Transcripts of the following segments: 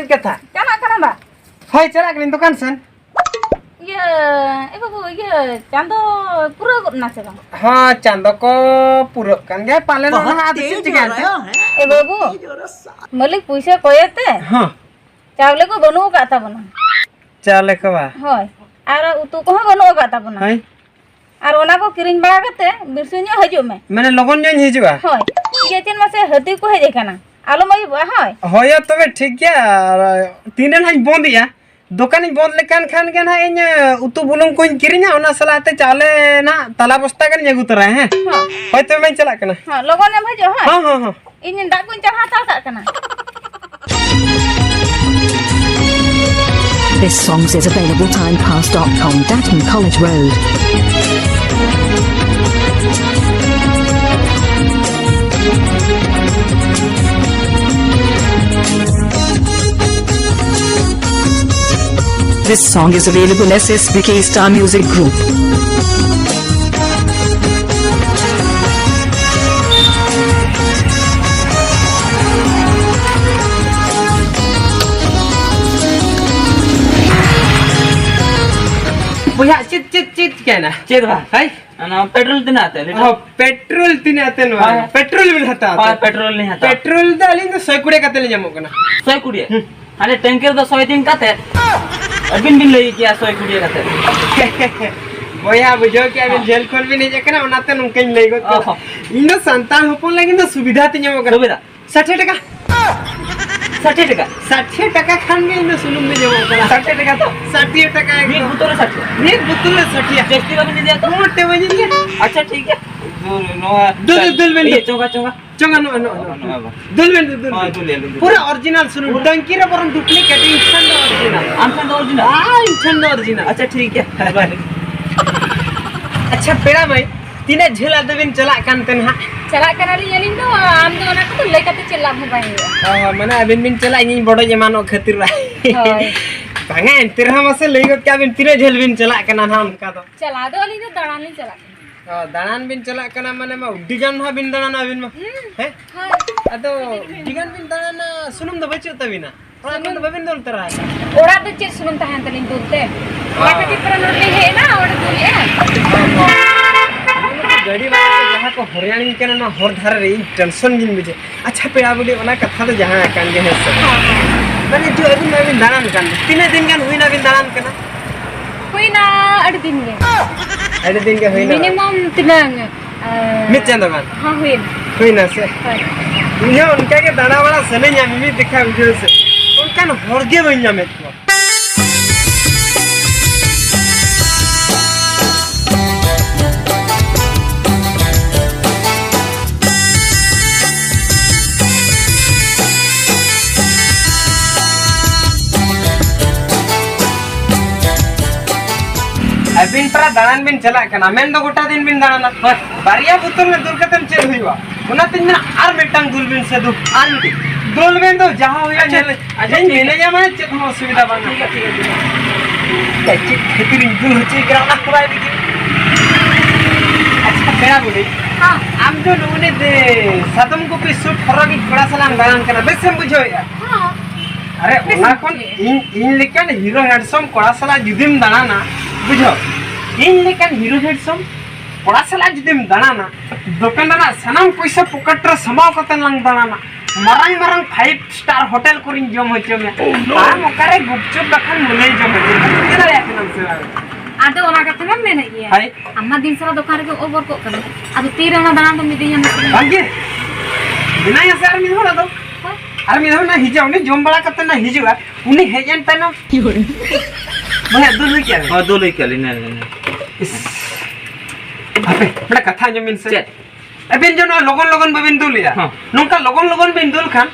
Check कथा चला कना बा होय चला कलिन दुकान सन ये ए बाबू ये चांदो पूरा करना से बा हां चांदो को पूरा कान गया पाले ना हाथ चिट गया ए बाबू मालिक पैसा कोयते हां चावले को बनो का था बना चाले को बा होय आर उतु को बनो का था बना हाय आर ओना को किरिंग बा कते बिरसुन्यो हजो में माने लगन जन हिजुआ होय ये चेन मासे हती को हेजे काना आलो मई बा होय होय तबे ठीक गया तीन दिन हज बंदिया दुकान बंद लेकान खान के ना इन उतु बुलुंग को किरिना ओना सलाते चाले ना तला बस्ता के जगु तरा है होय तो मैं चला कना हां लगन में हजो होय हां हां हां इन डा को चढ़ा ता कना This song is available timepass.com, Datton College Road. This song is available SSBK Star Music Group. बुया चिट क्या ना चेक बा हाय ना पेट्रोल दिन आते हैं हां पेट्रोल तीन आते न हाँ। पेट्रोल मिल हता हाँ पेट्रोल नहीं आता पेट्रोल दालिन तो 100 कुड़े कते ले जामो कना 100 कुड़िए अरे टैंकर तो 100 दिन काते अबिन बिन लई किया 100 कुड़िए काते बुया बुझो कि अबिन जेल खोल भी नहीं जकना ओनाते नुकन ले गो इनो संतान होपन लगिन तो सुविधा ती जामो कना सुविधा 60 टका 60 टका 60 टका खान में इनो सुनुम में जामो कना 60 टका तो 60 टका एक बोतल 60 एक बोतल 60 टेस्टी का भी नहीं दिया तो मोटे बजे दिया अच्छा ठीक है दुल ये चोंगा चोंगा चंगा नो नो दुल हाँ दुल ले लो पूरा ओरिजिनल सुनु टंकी रे परम डुप्लीकेट इंसान ओरिजिनल आमसन तो ओरिजिनल हां इंसान ओरिजिनल अच्छा ठीक है अच्छा पेड़ा भाई तीने झेला देबिन चला कानतेन हा चला कना ली यलिन तो आम दो ना तो लेकते चला हो पाए माने अबिन बिन चला इन बड़ो जमानो खातिर होय भांगा तेरा मसे लेगो क्या बिन तीने झेल बिन चला कना ना हमका तो चला दो ली तो दड़ान ली चला दानान बिन चला कना माने मा डिगन हा बिन दाना बिन मा है हां अदो डिगन बिन दाना सुनुम दो बच्चे तबिना ओरा बिन बबिन दोल तरा ओड़ा तो चेक सुनम तहन तलिन दुलते ओड़ा के चित्र नोटली है ना ओड़ा दुलिए गाड़ी वाला जहां को हरियाणा के ना हर धार रे टेंशन गिन बुझे अच्छा पेड़ा बुडी ओना कथा तो जहां कान गे है माने जो अबिन दानान कान तीन दिन गान हुइना बिन दानान कना कोई ना अड़ दिन गे अरे दिन के होइना मिनिमम तिनंग मित चंदो गान हां होइना से इन्हें उनका के दाना वाला सने न्यामी में दिखा वीडियो से उनका न हरगे बन्या में तो अबिन परा दानान बिन चला कना मेन दो गोटा दिन बिन दाना बारिया बुतल में दुर्गतन चल हुईवा उना तीन दिन आर मेटंग दुल बिन से दु आर मिटी दुल बिन तो जहां हुआ नेले अजय मेने जा माने चेक हम सुविधा बना ठीक खेती दुल होची ग्राउंड खुवाई दी अच्छा पेड़ा बोले हां आम जो लोने दे सदम को पे सूट फरो की बड़ा सलाम दानान कना बेस हम बुझो यार हां अरे ओना कोन इन लेकन हीरो हेडसम कोड़ा सला जुदिम दाना बुझो इन लेकन हीरो हेडसम कोड़ा सला जुदिम दाना दुकानदार सनम पैसा पॉकेट रे समाव कतन लंग दाना मरंग मरंग 5 स्टार होटल कोरिन जम होचो में हम करे गुपचुप बखन मुले जम होचो केदा याकनम से आदे ओना कते हम मेने ये हाय अम्मा दिन सारा दुकान के ओवर को कर अब तीर ना दाना तो मिदिया में भाग्य बिना यार मी होला तो अरे मी ना हिजाव ने जम बड़ा कतन ना हिजुआ उनी हेजन तनो की हो मैं दुल क्या हां दुल क्या लेने अबे बड़ा कथा जमीन से अबिन जो ना लगन बबिन दुल या नोका लगन बिन दुल खान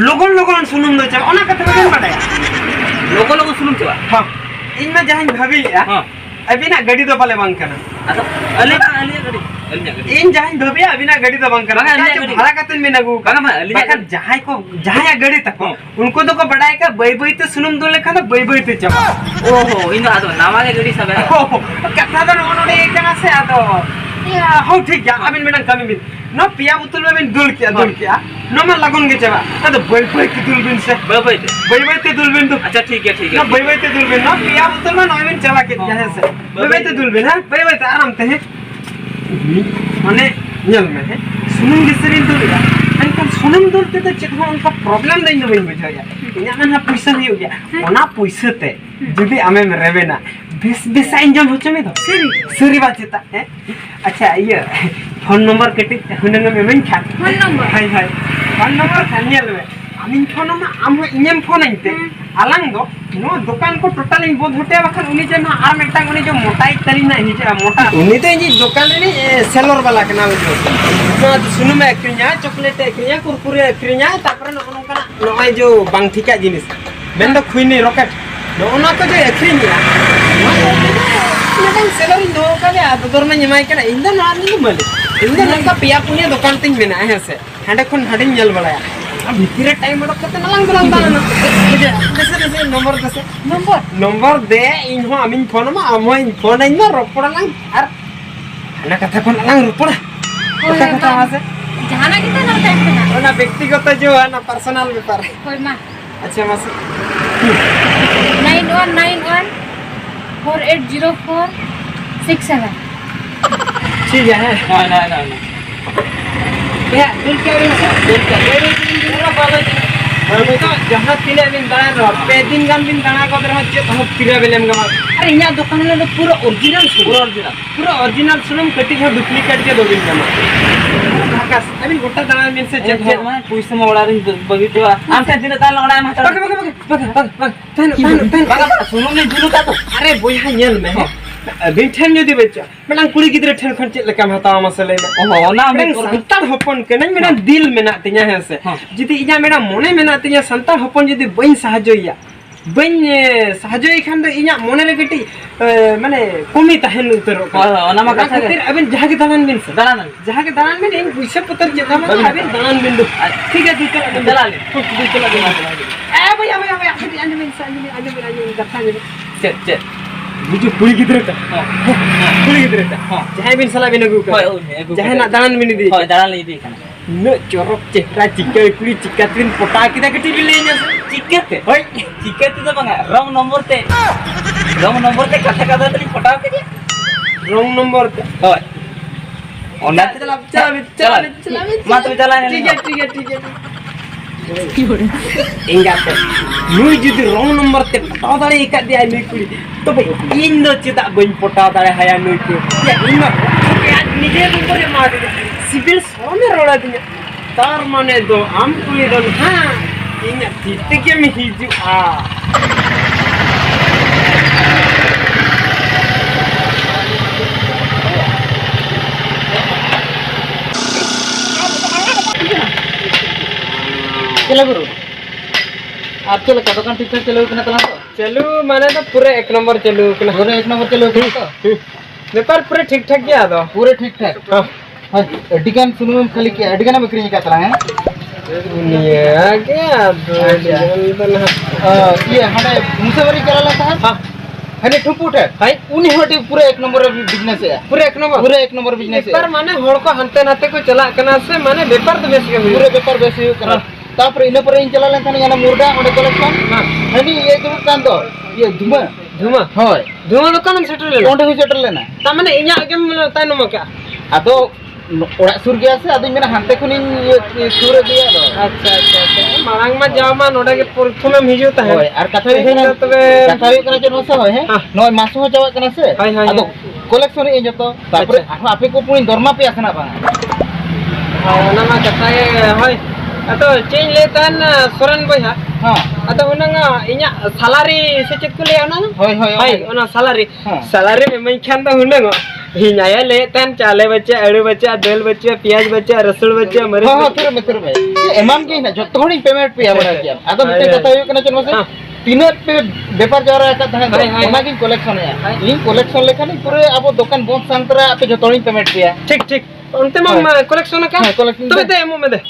लगन सुनुम दो चा ओना कथा बबिन बडाया लोगो सुनुम चवा हां इन में जहां भाभी या हां अबिना गड़ी दो पाले बांग करना अच्छा अलिया गड़ी इन जहां भाभी अबिना गड़ी दो बांग करना भाड़ा कतन में नगु काका मैं अलिया बका जहां गड़ी तक उनको तो को बडाय का बई ते सुनुम दो लेखा तो बई ते चवा ओहो इन आदो नावाले गड़ी सब कथा तो नोने एकना से आदो या हो ठीक या अबिन मेडन कमी बिन नो पिया बोतल में दुल किया नो मैं लगन के चबा तो भाई के दुल बिन से भाई ते दुल बिन तो अच्छा ठीक है ना भाई ते दुल बिन ना पिया बोतल में नॉय बिन चबा के जैसे से भाई ते दुल बिन है भाई ते आराम ते है माने नियल में है सुनम गिसरिन दुल या अनका सुनम दुलते तो चेक उनका प्रॉब्लम नहीं बन बुझाया इना ना पैसा हो गया ओना पैसा ते जदी आमे में रेवेना बेस इंजन हो चमे तो सरी बात चेता है अच्छा ये फोन नंबर कटी हुनंग में मन खा फोन नंबर हाय फोन नंबर खानियल में आमिन फोन में आम इनेम फोन आइते आलांग दो नो दुकान को टोटल इन बोध होते बखन उनी जे ना आर मेटा उनी जो मोटाई तरी ना हिजे मोटा उनी तो जी दुकान रे सेलर वाला के नाम जो तो सुनु में क्रिया चॉकलेट क्रिया कुरकुरे क्रिया तापर न नोकना नोय जो बांग ठिका जिनिस मेन दो खुइनी रॉकेट नो ओना को जो एक्रिया नदन सेलर इन दो का बे आदर में निमाई के इन दो ना नि मले इन दो नका पिया पुनिया दुकान तिन मेना है से हंडे खन हडिन जल बड़ाया अब भीतरे टाइम मडक कते नलांग दाना ना दे नंबर दे इन हो आमिन फोन में आम इन फोन इन रोपड़ा लांग आर ना कथा फोन लांग रोपड़ा कथा वासे जहाना कितना नंबर टाइम पे ना ओना व्यक्तिगत जो है ना पर्सनल व्यापार कोई मा अच्छा मासे 9191 480467 ठीक है ना क्या दिल क्या पूरा बाबा हम तो जहां तिने दिन दाना रो पे दिन गान दिन दाना को रह जे हम पिरा बेलेम गमा अरे यहां दुकान ले पूरा ओरिजिनल सुनम कटी है डुप्लीकेट के दो दिन गमा आकाश अभी गोटा दाना में से जे मैं पैसा में ओड़ा रही बगी तो आम से दिन ताल ओड़ा में बग सुनो ने जुलू का तो अरे बोया नेल में है बिठन जदी बच्चा मेला कुड़ी गिदरे ठन खन चेक लका हता मसले में ओहो ना मैं संतान हपन के नहीं मेरा दिल में ना तिया है से जदी इजा मेरा मोने में ना तिया संतान हपन जदी बइन सहाजोया बइन सहाजोय खान दो इया मोने रे गटी माने कमी तहन उतरो ओना मा कथा फिर अबन जहां के दालन बिन से दाना जहां के दालन में इन पैसा पत्र जदा में अबन दालन बिन दो ठीक है दूसरा दला ले दूसरा दला ए भैया अंज में कथा में चे बुझो कुड़ी गिदरे का कुड़ी गिदरे का जहां बिन सला बिन गु का जहां ना दालन बिन दी होय दाना ले दी खाना न चोरक चेहरा चिके कुड़ी चिकातिन पोटा किदा कटी बिले न चिकेते होय चिकेते तो बंगा रंग नंबर ते कथा तली फटाव के दिया रॉन्ग नंबर होय ओना चला मत चला ठीक है इंगा पे नुई जुदी रॉन्ग नंबर ते पटाव दाड़े एका दिया नुई कुड़ी तो भाई इन दो चिता बइन पटाव दाड़े हया नुई को या इन निजे ऊपर मार सिविल सोने रोड़ा दिया तार माने दो आम कुली दो हां इन तीते के में हिजु आ चलो गुरु आप चलो का दुकान ठीक ठाक चलो किना तला तो चलू माने तो पूरे एक नंबर चलू किना पूरे एक नंबर चलो किना तो व्यापार पूरे ठीक ठाक गया दो पूरे ठीक ठाक हां डिगन सुनु खाली के डिगन में बकरी का तला है दुनिया गया दो ये हमारे मुसवरी कराला था हां हने ठुपुट है भाई उनी होटी पूरे एक नंबर बिजनेस है पूरे एक नंबर बिजनेस है पर माने होड़ को हंते नाते को चला कना से माने व्यापार तो बेस के पूरे व्यापार बेसी करा तापर इन पर इन चला लेन याना मुर्दा ओडे कलेक्शन हनी ये दु कान दो ये धुमा होय धुमा दुकान में सेटल ले ओंडे हो सेटल लेना ता माने इया के ताइनो क्या आदो ओड़ा सुर गया से आदो मेना हंते खुनी ये सुर दिया दो अच्छा मांग में जाओ मा नोडे के प्रथम में हिजो ता है होय आर कथा है ना तबे कथा है कना जनो से होय है नय मासो हो जावा कना से आदो कलेक्शन इन जतो तापर आपे को पुनी दरमा पे आसना बा ना मा कथा है होय अतो चेंज लेतन सोरन बया हां अतो उनंगा इnya salary से चेक को ले आना होय ओना salary में मैं खान तो हुनंगा हिनाया लेतन चाले बच्चे अड़े बच्चे दाल बच्चे प्याज बच्चे रसुन बच्चे मरे हां थोर में एमान के ना जतो हणी पेमेंट पे आबड़ा किया अतो मिटे कथा हो कना चनो से तीन पे व्यापार जरा का था ओना की कलेक्शन है इन कलेक्शन लेखा नहीं पूरे अब दुकान बहुत संतरा पे जतो हणी पेमेंट पे ठीक अंते में कलेक्शन का तो दे मो में दे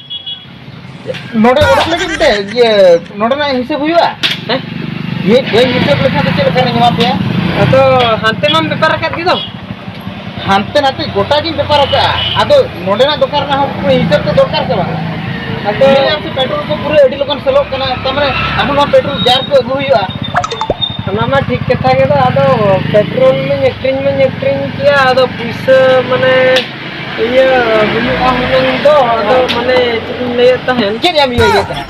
नोडे ओडक लगिन दे ये नोडे ना हिसाब हुआ है ये हिसाब लेखा तो चल करने जमा पे तो हांते में व्यापार कर दी दो हानते नाते गोटा की व्यापार का आदो नोडेना दुकान ना हम हिसाब तो दरकार से बा आदो आपसे पेट्रोल को पूरे एडी लोकन सेलो कना तमरे अब ना पेट्रोल जार को अगु हुआ हमामा ठीक कथा के आदो पेट्रोल में एक्ट्रिंग किया आदो पैसा माने ये बुलुआ हुनंग दो आदो माने चिन ले तहन के हम ये कना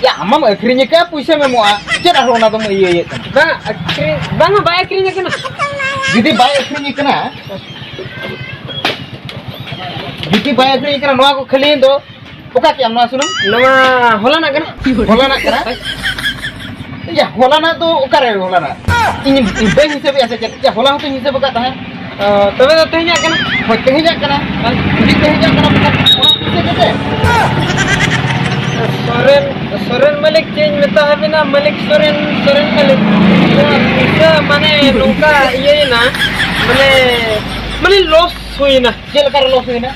या हम अखरिन का पैसा में मोआ चेरा होना तो ये bang ba एक्ट्रिंग के ना दीदी बाय अखरिन कना दीदी बाय अखरिन कना नोआ को खाली दो ओका के हम ना सुनो नवा होला ना कना या होला ना तो ओका रे होला ना इन बैंक हिसाब ऐसे या होला तो हिसाब का है तबे तो तेजा कना होते ही जा कना दीदी कहीं जा कना पैसे कैसे सोरेन मलिक चेंज में तो है ना मलिक सोरेन मलिक तो माने नौका ये ना माने लॉस हुई ना जेल कर लॉस हुई ना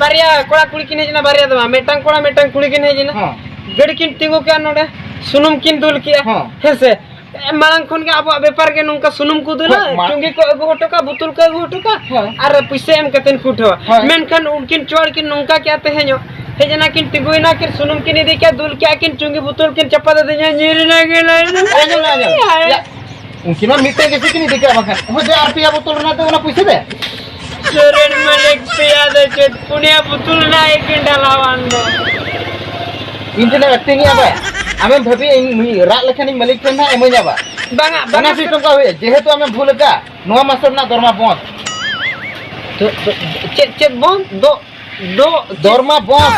बारिया कोड़ा कुड़ी किने जना बारिया दमा मेटांग कोड़ा मेटांग कुड़ी किने जना हां गड़ किन तिंगो क्या नोडे सुनुम किन दुल किया हां हेसे मांग खन के अब व्यापार के नौका सुनुम को दुला चुंगी को अगु हटो का बुतुल को अगु हटो का अरे पैसे एम कतन फुटो मेनखन उनकिन चोड़ किन नौका क्या ते है हे जना किन तिगुइना किन सुनुम किन दे क्या दुल क्या किन चुंगी बुतुल किन चप्पा दे नीर ना गेला उनकी ना मिटे किसी की नहीं दिखा बखन हो जे आरपीया बोतल ना तो ना पैसे दे सोरेन मलिक पिया दे चेत पुनिया बुतुल ना एक डालावान दो इंटरनेट व्यक्ति नहीं आबे हमें भाभी मुई रात लेखनी मलिक के ना एमो जाबा बना सिस्टम का हुए जेहेतु हमें भूल का नवा मास्टर ना दरमा बंद तो चेत बंद दो दरमा बंद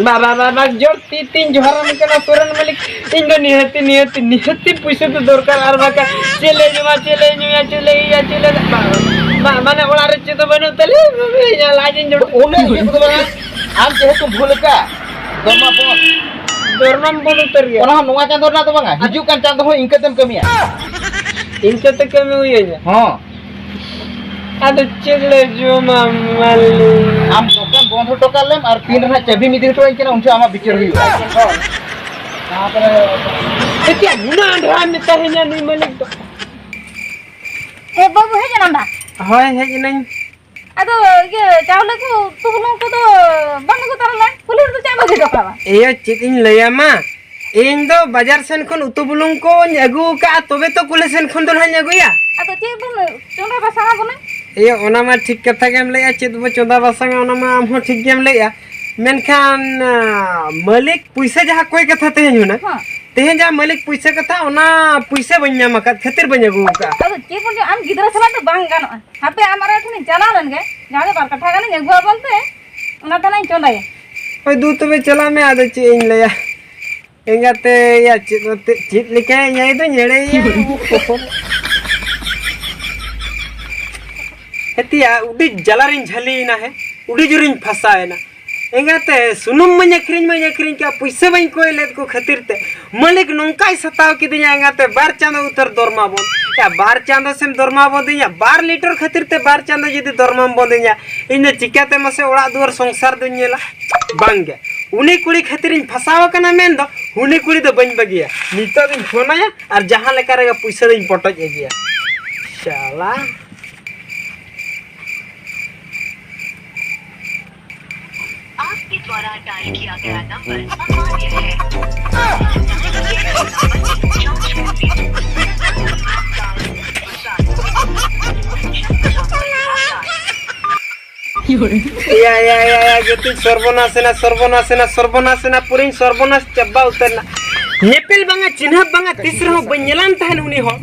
बाबा जोर तीन जोहरा में कना सोरेन मलिक इन दो निहती पैसे तो दरकार आर बाका चले या माने ओला रे चेतो बनो तले या लाजिन जोड़ ओने ये तो बना आम जेहेतु भूल का दरमा बंद दरनम बोल उतर गया ओना नवा चांदो ना तो बंगा हिजू कान चांदो हो इनके तम कमिया इनके तो कमी हुई है हां आदो चले जो मामल आम दुकान बंद हटो कर लेम और तीन ना चाबी मिदी हटो इनके उनसे आमा बिचर हुई कहां पर क्या गुना रा में तहना नहीं मलिक तो ए बाबू है जना होय है कि नहीं अदो ये चावल को तुगनो को तो बंद को तरला पुलिस तो चाबो के डकावा ए चितिन लया मा इन दो बाजार सेन खन उतु बुलुं को अगु का तबे तो कुले सेन खन दोन हन अगुया अदो चे बन चोंदा बसागा बने ए ओना मा ठीक कथा गेम लया चित बो चोदा बसंग ओना मा हम ठीक गेम लया मेनखान मालिक पैसा जहा कोई कथा ते हनु ना ते जा मालिक पैसा कथा ओना पैसा बन्या मका खातिर बन्या गु का अदो चे बन आम गिदरा सला तो बांग गानो हापे हमारा ठने चला लन गे जादे बार कथा गाने नेगुआ बोलते ओना तना चोंदा ओय दू तबे चला में आदे चे इन लया एंगाते या चित लिखे यही तो नेड़े या हेतिया उडी जलारिन झली ना है उडी जुरिन फसाए ना एंगाते सुनुम में अखरिन क्या पैसे बन कोई लेत को खातिर ते मालिक नंकाई सताव कि दिया एंगाते 12 चांदो उतर दरमा बोन या 12 चांदो सेम दरमा बोन दिया 12 लीटर खातिर ते 12 चांदो जदी दरमा बोन दिया इन चिकाते मसे ओड़ा दुआर संसार दुनियला बांगे उनी कुड़ी खातिर इन फसाव कना मेन दो उनी कुड़ी तो बन बगिया नितो दिन फोनाया और जहां लेका रेगा पैसा दिन पटज गया शाला आपके द्वारा डायल किया गया नंबर अमान्य है या गति सर्वनाशना पुरिन सर्वनाश चब्बा उतरना नेपेल बांगा चिन्ह बांगा तीसरा हो बन्यलान तहन उनी हो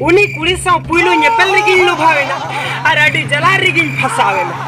उनी कुड़ी सा पुइलो नेपेल रेगिन लोभावेना और अडी जला रेगिन फसावेना